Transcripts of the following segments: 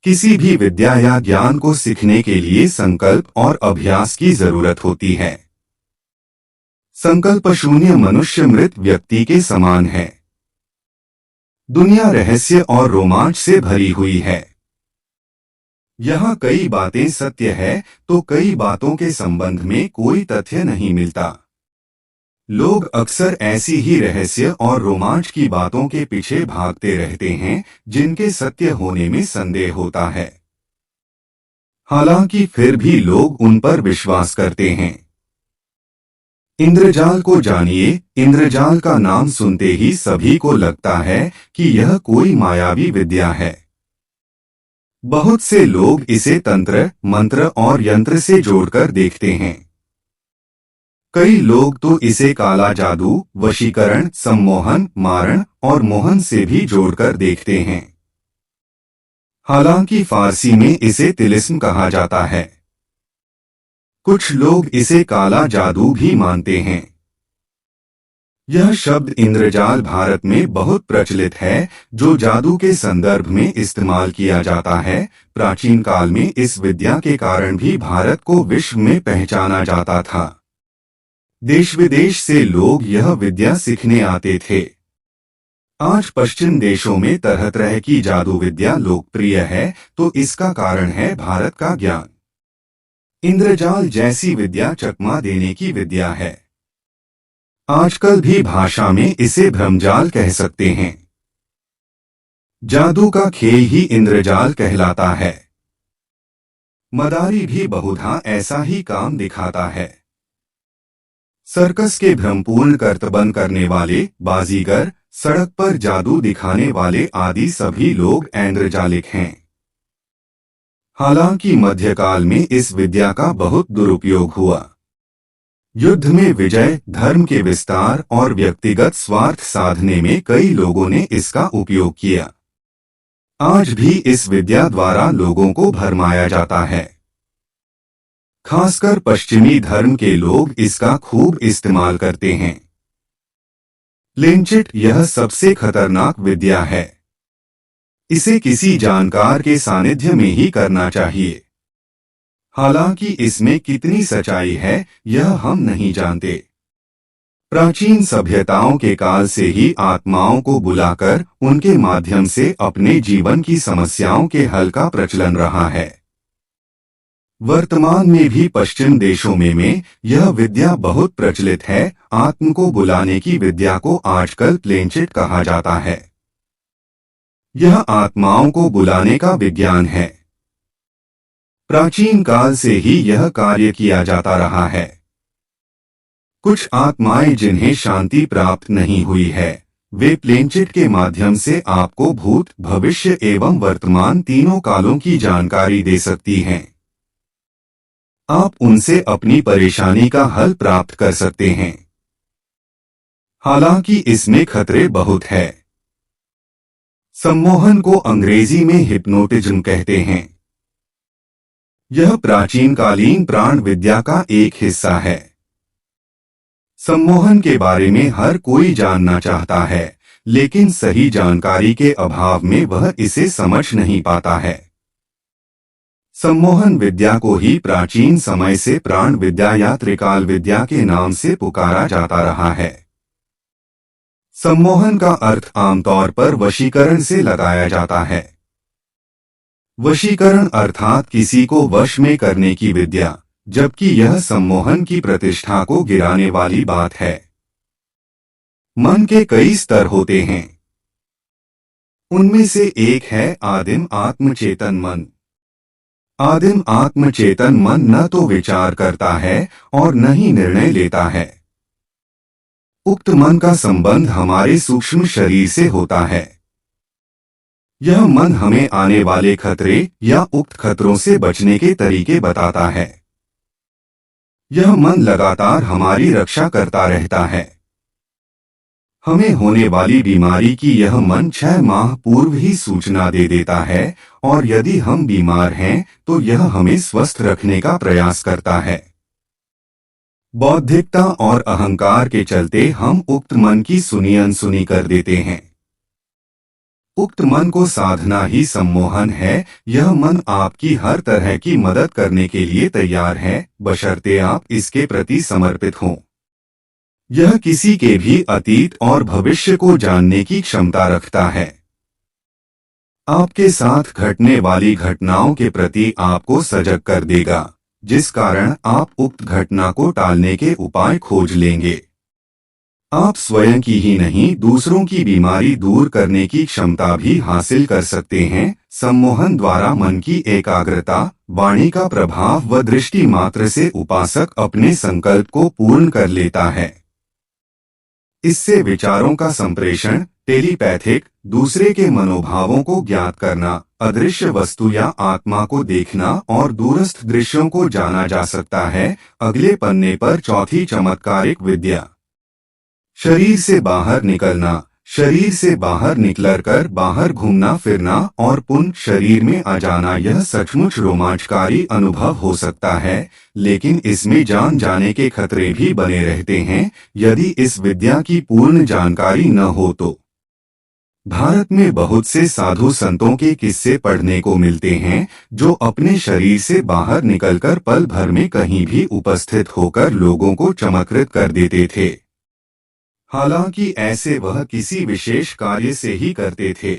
किसी भी विद्या या ज्ञान को सीखने के लिए संकल्प और अभ्यास की जरूरत होती है। संकल्प शून्य मनुष्य मृत व्यक्ति के समान है। दुनिया रहस्य और रोमांच से भरी हुई है। यहाँ कई बातें सत्य है तो कई बातों के संबंध में कोई तथ्य नहीं मिलता। लोग अक्सर ऐसी ही रहस्य और रोमांच की बातों के पीछे भागते रहते हैं जिनके सत्य होने में संदेह होता है। हालांकि फिर भी लोग उन पर विश्वास करते हैं। इंद्रजाल को जानिए। इंद्रजाल का नाम सुनते ही सभी को लगता है कि यह कोई मायावी विद्या है। बहुत से लोग इसे तंत्र, मंत्र और यंत्र से जोड़कर देखते हैं। कई लोग तो इसे काला जादू, वशीकरण, सम्मोहन, मारण और मोहन से भी जोड़कर देखते हैं। हालांकि फारसी में इसे तिलिस्म कहा जाता है। कुछ लोग इसे काला जादू भी मानते हैं। यह शब्द इंद्रजाल भारत में बहुत प्रचलित है, जो जादू के संदर्भ में इस्तेमाल किया जाता है। प्राचीन काल में इस विद्या के कारण भी भारत को विश्व में पहचाना जाता था। देश विदेश से लोग यह विद्या सीखने आते थे। आज पश्चिम देशों में तरह तरह की जादू विद्या लोकप्रिय है, तो इसका कारण है भारत का ज्ञान। इंद्रजाल जैसी विद्या चकमा देने की विद्या है। आजकल भी भाषा में इसे भ्रमजाल कह सकते हैं। जादू का खेल ही इंद्रजाल कहलाता है। मदारी भी बहुधा ऐसा ही काम दिखाता है। सर्कस के भ्रमपूर्ण कर्तव्य करने वाले, बाजीगर, सड़क पर जादू दिखाने वाले आदि सभी लोग इंद्रजालिक हैं। हालांकि मध्यकाल में इस विद्या का बहुत दुरुपयोग हुआ। युद्ध में विजय, धर्म के विस्तार और व्यक्तिगत स्वार्थ साधने में कई लोगों ने इसका उपयोग किया। आज भी इस विद्या द्वारा लोगों को भरमाया जाता है। खासकर पश्चिमी धर्म के लोग इसका खूब इस्तेमाल करते हैं। प्लेनचेट यह सबसे खतरनाक विद्या है। इसे किसी जानकार के सानिध्य में ही करना चाहिए। हालांकि इसमें कितनी सच्चाई है यह हम नहीं जानते। प्राचीन सभ्यताओं के काल से ही आत्माओं को बुलाकर उनके माध्यम से अपने जीवन की समस्याओं के हल का प्रचलन रहा है। वर्तमान में भी पश्चिम देशों में यह विद्या बहुत प्रचलित है। आत्म को बुलाने की विद्या को आजकल प्लेनचेट कहा जाता है। यह आत्माओं को बुलाने का विज्ञान है। प्राचीन काल से ही यह कार्य किया जाता रहा है। कुछ आत्माएं जिन्हें शांति प्राप्त नहीं हुई है, वे प्लेनचेट के माध्यम से आपको भूत, भविष्य एवं वर्तमान तीनों कालों की जानकारी दे सकती हैं। आप उनसे अपनी परेशानी का हल प्राप्त कर सकते हैं। हालांकि इसमें खतरे बहुत है। सम्मोहन को अंग्रेजी में हिप्नोटिज्म कहते हैं। यह प्राचीन कालीन प्राण विद्या का एक हिस्सा है। सम्मोहन के बारे में हर कोई जानना चाहता है, लेकिन सही जानकारी के अभाव में वह इसे समझ नहीं पाता है। सम्मोहन विद्या को ही प्राचीन समय से प्राण विद्या या त्रिकाल विद्या के नाम से पुकारा जाता रहा है। सम्मोहन का अर्थ आमतौर पर वशीकरण से लगाया जाता है। वशीकरण अर्थात किसी को वश में करने की विद्या, जबकि यह सम्मोहन की प्रतिष्ठा को गिराने वाली बात है। मन के कई स्तर होते हैं। उनमें से एक है आदिम आत्मचेतन मन। आदिम आत्मचेतन मन न तो विचार करता है और न ही निर्णय लेता है। उक्त मन का संबंध हमारे सूक्ष्म शरीर से होता है। यह मन हमें आने वाले खतरे या उक्त खतरों से बचने के तरीके बताता है। यह मन लगातार हमारी रक्षा करता रहता है। हमें होने वाली बीमारी की यह मन 6 माह पूर्व ही सूचना दे देता है, और यदि हम बीमार हैं तो यह हमें स्वस्थ रखने का प्रयास करता है। बौद्धिकता और अहंकार के चलते हम उक्त मन की सुनी अनसुनी कर देते हैं। उक्त मन को साधना ही सम्मोहन है। यह मन आपकी हर तरह की मदद करने के लिए तैयार है, बशर्ते आप इसके प्रति समर्पित हों। यह किसी के भी अतीत और भविष्य को जानने की क्षमता रखता है। आपके साथ घटने वाली घटनाओं के प्रति आपको सजग कर देगा, जिस कारण आप उक्त घटना को टालने के उपाय खोज लेंगे। आप स्वयं की ही नहीं, दूसरों की बीमारी दूर करने की क्षमता भी हासिल कर सकते हैं। सम्मोहन द्वारा मन की एकाग्रता, वाणी का प्रभाव व दृष्टि मात्र से उपासक अपने संकल्प को पूर्ण कर लेता है। इससे विचारों का संप्रेषण, टेलीपैथिक, दूसरे के मनोभावों को ज्ञात करना, अदृश्य वस्तु या आत्मा को देखना और दूरस्थ दृश्यों को जाना जा सकता है। अगले पन्ने पर चौथी चमत्कारिक विद्या, शरीर से बाहर निकलना। शरीर से बाहर निकलकर बाहर घूमना फिरना और पुनः शरीर में आ जाना, यह सचमुच रोमांचकारी अनुभव हो सकता है, लेकिन इसमें जान जाने के खतरे भी बने रहते हैं यदि इस विद्या की पूर्ण जानकारी न हो तो। भारत में बहुत से साधु संतों के किस्से पढ़ने को मिलते हैं जो अपने शरीर से बाहर निकलकर पल भर में कहीं भी उपस्थित होकर लोगों को चमत्कृत कर देते थे। हालांकि ऐसे वह किसी विशेष कार्य से ही करते थे।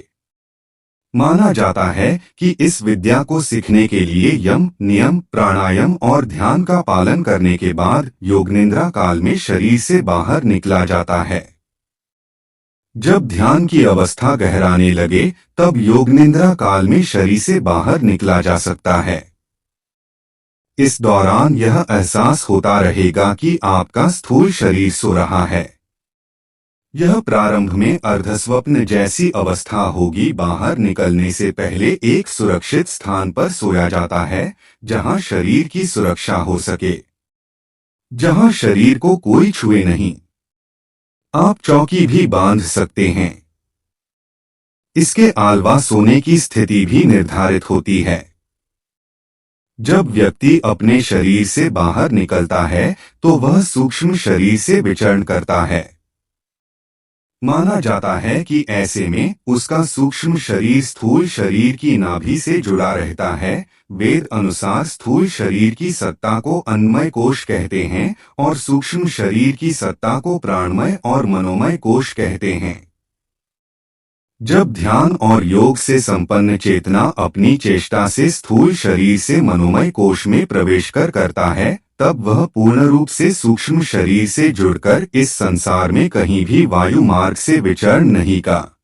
माना जाता है कि इस विद्या को सीखने के लिए यम, नियम, प्राणायाम और ध्यान का पालन करने के बाद योगनिद्रा काल में शरीर से बाहर निकला जाता है। जब ध्यान की अवस्था गहराने लगे तब योगनिद्रा काल में शरीर से बाहर निकला जा सकता है। इस दौरान यह एहसास होता रहेगा कि आपका स्थूल शरीर सो रहा है। यह प्रारंभ में अर्धस्वप्न जैसी अवस्था होगी। बाहर निकलने से पहले एक सुरक्षित स्थान पर सोया जाता है जहां शरीर की सुरक्षा हो सके, जहां शरीर को कोई छुए नहीं। आप चौकी भी बांध सकते हैं। इसके अलावा सोने की स्थिति भी निर्धारित होती है। जब व्यक्ति अपने शरीर से बाहर निकलता है तो वह सूक्ष्म शरीर से विचरण करता है। माना जाता है कि ऐसे में उसका सूक्ष्म शरीर स्थूल शरीर की नाभि से जुड़ा रहता है। वेद अनुसार स्थूल शरीर की सत्ता को अन्नमय कोश कहते हैं और सूक्ष्म शरीर की सत्ता को प्राणमय और मनोमय कोश कहते हैं। जब ध्यान और योग से संपन्न चेतना अपनी चेष्टा से स्थूल शरीर से मनोमय कोश में प्रवेश करता है, तब वह पूर्ण रूप से सूक्ष्म शरीर से जुड़कर इस संसार में कहीं भी वायु मार्ग से विचरण नहीं का